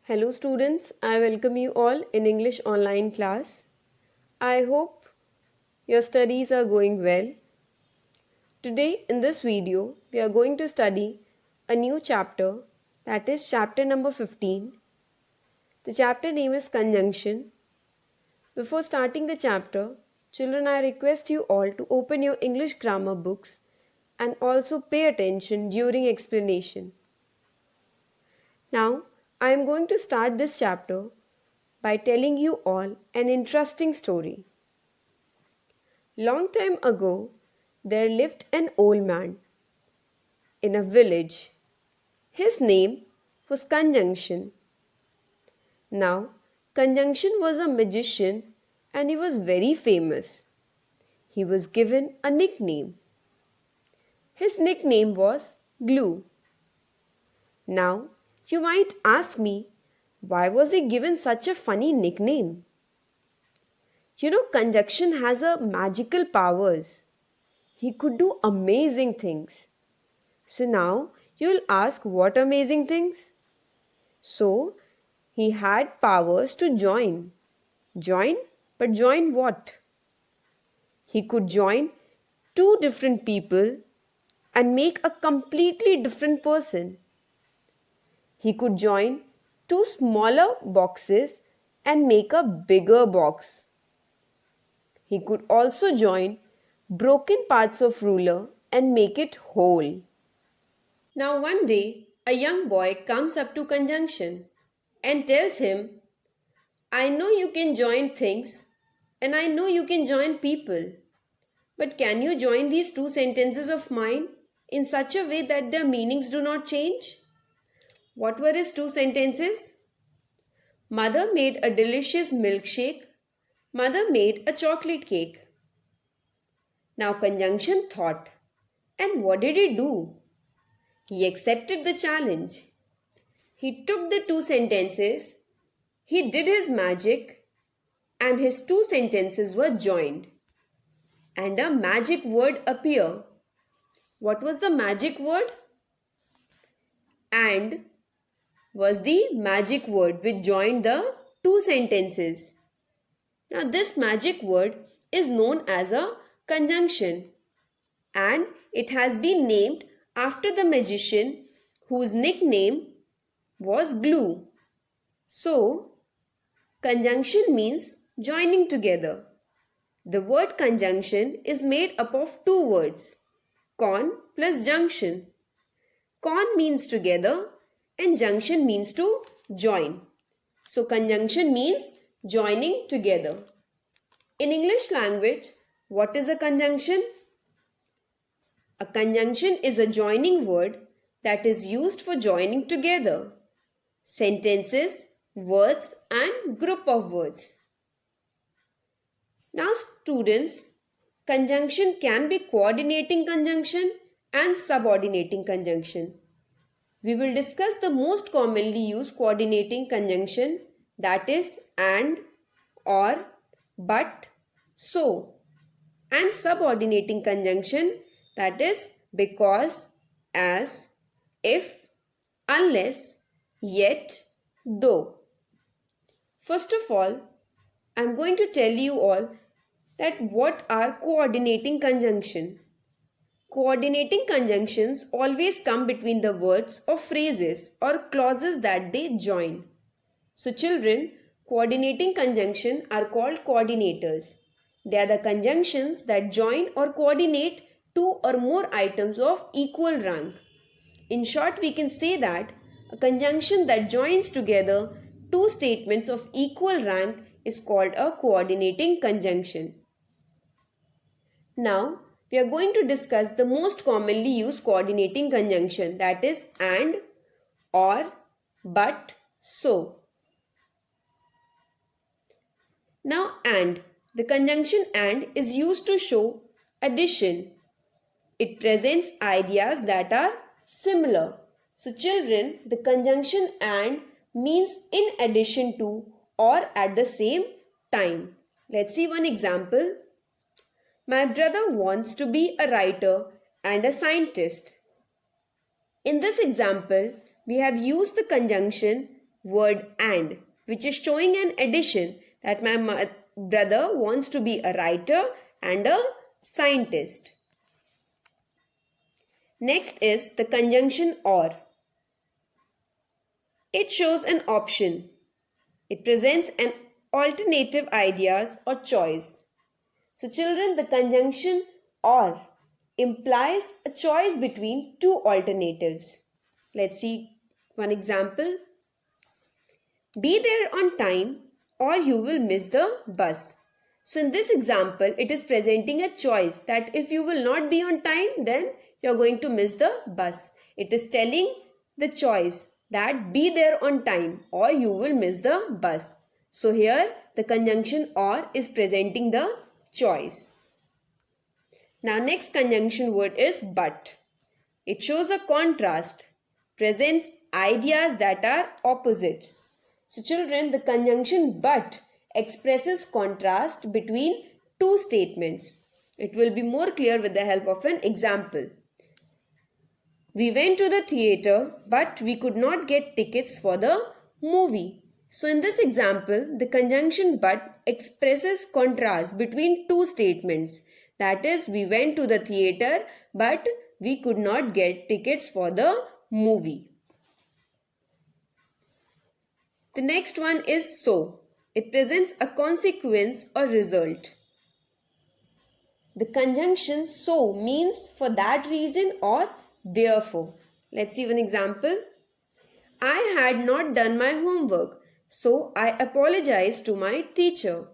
Hello students, I welcome you all in English online class. I hope your studies are going well. Today in this video, we are going to study a new chapter, that is chapter number 15. The chapter name is Conjunction. Before starting the chapter, children, I request you all to open your English grammar books and also pay attention during explanation. Now, I am going to start this chapter by telling you all an interesting story. Long time ago, there lived an old man in a village. His name was Conjunction. Now, Conjunction was a magician and he was very famous. He was given a nickname. His nickname was Glue. Now, you might ask me, why was he given such a funny nickname? Conjunction has a magical powers. He could do amazing things. So now you'll ask what amazing things? So he had powers to join. Join? But join what? He could join two different people and make a completely different person. He could join two smaller boxes and make a bigger box. He could also join broken parts of ruler and make it whole. Now one day, a young boy comes up to Conjunction and tells him, I know you can join things and I know you can join people. But can you join these two sentences of mine in such a way that their meanings do not change? What were his two sentences? Mother made a delicious milkshake. Mother made a chocolate cake. Now Conjunction thought, and what did he do? He accepted the challenge. He took the two sentences, he did his magic, and his two sentences were joined. And a magic word appeared. What was the magic word? And was the magic word which joined the two sentences. Now this magic word is known as a conjunction and it has been named after the magician whose nickname was Glue. So, conjunction means joining together. The word conjunction is made up of two words, con plus junction. Con means together and junction means to join. So, conjunction means joining together. In English language, what is a conjunction? A conjunction is a joining word that is used for joining together sentences, words and group of words. Now students, conjunction can be coordinating conjunction and subordinating conjunction. We will discuss the most commonly used coordinating conjunction, that is and, or, but, so, and subordinating conjunction, that is because, as, if, unless, yet, though. First of all, I am going to tell you all that what are coordinating conjunction. Coordinating conjunctions always come between the words or phrases or clauses that they join. So children, coordinating conjunction are called coordinators. They are the conjunctions that join or coordinate two or more items of equal rank. In short, we can say that a conjunction that joins together two statements of equal rank is called a coordinating conjunction. Now, we are going to discuss the most commonly used coordinating conjunction, that is and, or, but, so. Now and, the conjunction and is used to show addition. It presents ideas that are similar. So children, the conjunction and means in addition to or at the same time. Let's see one example. My brother wants to be a writer and a scientist. In this example, we have used the conjunction word and, which is showing an addition that my brother wants to be a writer and a scientist. Next is the conjunction or. It shows an option. It presents an alternative ideas or choice. So children, the conjunction or implies a choice between two alternatives. Let's see one example. Be there on time or you will miss the bus. So in this example, it is presenting a choice that if you will not be on time, then you are going to miss the bus. It is telling the choice that be there on time or you will miss the bus. So here the conjunction or is presenting the choice. Now next conjunction word is but. It shows a contrast, presents ideas that are opposite. So children, the conjunction but expresses contrast between two statements. It will be more clear with the help of an example. We went to the theater but we could not get tickets for the movie. So in this example, the conjunction but expresses contrast between two statements. That is, we went to the theater but we could not get tickets for the movie. The next one is so. It presents a consequence or result. The conjunction so means for that reason or therefore. Let's see one example. I had not done my homework, so I apologize to my teacher.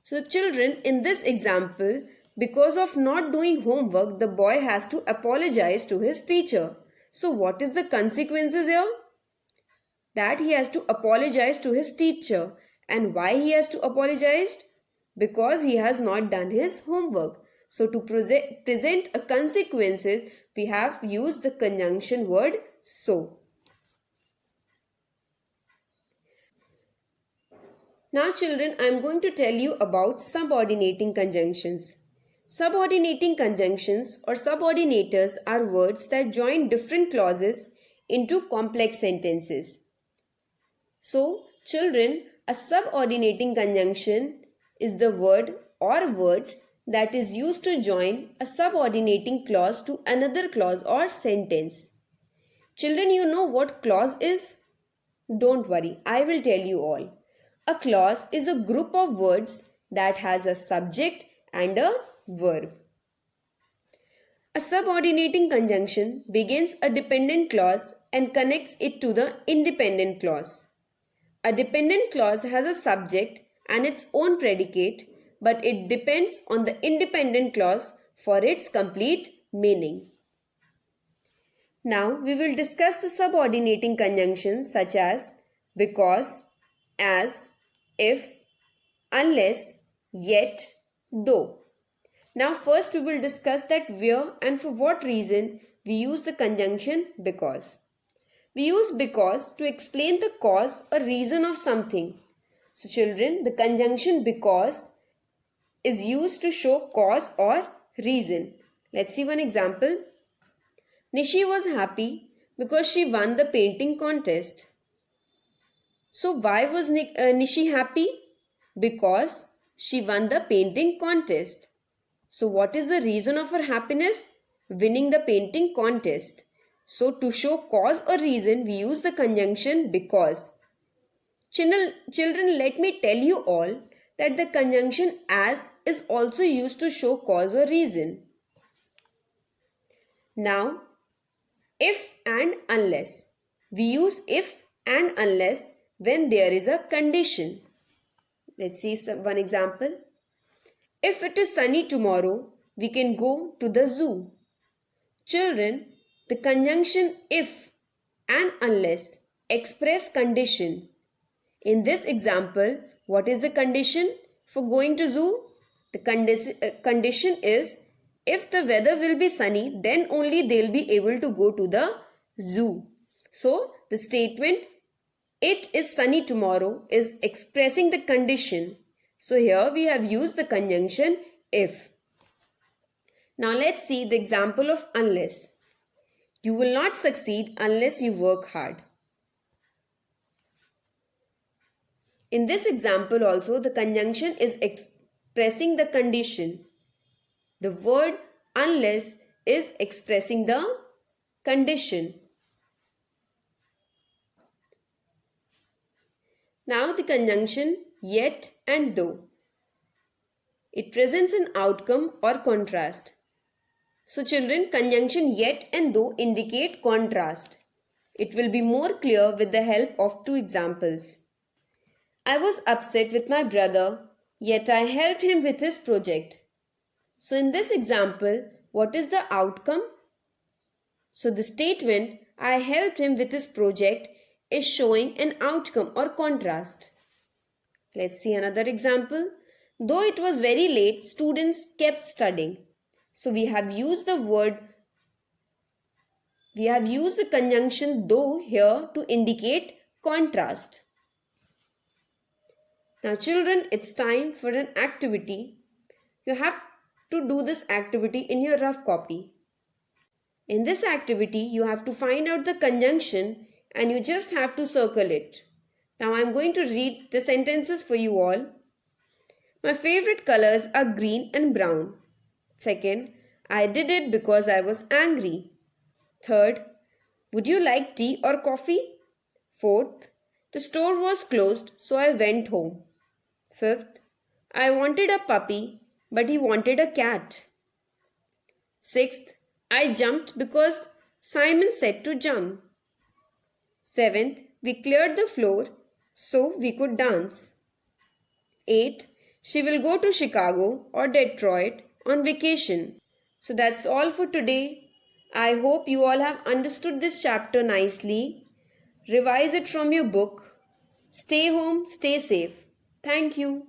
So children, in this example, because of not doing homework, the boy has to apologize to his teacher. So what is the consequences here? That he has to apologize to his teacher. And why he has to apologize? Because he has not done his homework. So to present a consequences, we have used the conjunction word so. Now children, I am going to tell you about subordinating conjunctions. Subordinating conjunctions or subordinators are words that join different clauses into complex sentences. So children, a subordinating conjunction is the word or words that is used to join a subordinating clause to another clause or sentence. Children, you know what clause is? Don't worry, I will tell you all. A clause is a group of words that has a subject and a verb. A subordinating conjunction begins a dependent clause and connects it to the independent clause. A dependent clause has a subject and its own predicate, but it depends on the independent clause for its complete meaning. Now we will discuss the subordinating conjunctions such as because, as, if, unless, yet, though. Now first we will discuss that where and for what reason we use the conjunction because. We use because to explain the cause or reason of something. So children, the conjunction because is used to show cause or reason. Let's see one example. Nishi was happy because she won the painting contest. So why was Nishi happy? Because she won the painting contest. So what is the reason of her happiness? Winning the painting contest. So to show cause or reason, we use the conjunction because. Children, let me tell you all that the conjunction as is also used to show cause or reason. Now, if and unless. We use if and unless when there is a condition. Let's see one example. If it is sunny tomorrow, we can go to the zoo. Children, the conjunction if and unless express condition. In this example, what is the condition for going to zoo? The condition is if the weather will be sunny, then only they'll be able to go to the zoo. So, the statement it is sunny tomorrow is expressing the condition. So, here we have used the conjunction if. Now, let's see the example of unless. You will not succeed unless you work hard. In this example also, the conjunction is expressing the condition. The word unless is expressing the condition. Now the conjunction yet and though. It presents an outcome or contrast. So children, conjunction yet and though indicate contrast. It will be more clear with the help of two examples. I was upset with my brother, yet I helped him with his project. So in this example, what is the outcome? So the statement, I helped him with his project, is showing an outcome or contrast. Let's see another example. Though it was very late, students kept studying. So we have used the conjunction though here to indicate contrast. Now children, it's time for an activity. You have to do this activity in your rough copy. In this activity, you have to find out the conjunction and you just have to circle it. Now I am going to read the sentences for you all. My favorite colors are green and brown. Second, I did it because I was angry. Third, would you like tea or coffee? Fourth, the store was closed, so I went home. Fifth, I wanted a puppy, but he wanted a cat. Sixth, I jumped because Simon said to jump. Seventh, we cleared the floor so we could dance. 8. She will go to Chicago or Detroit on vacation. So that's all for today. I hope you all have understood this chapter nicely. Revise it from your book. Stay home, stay safe. Thank you.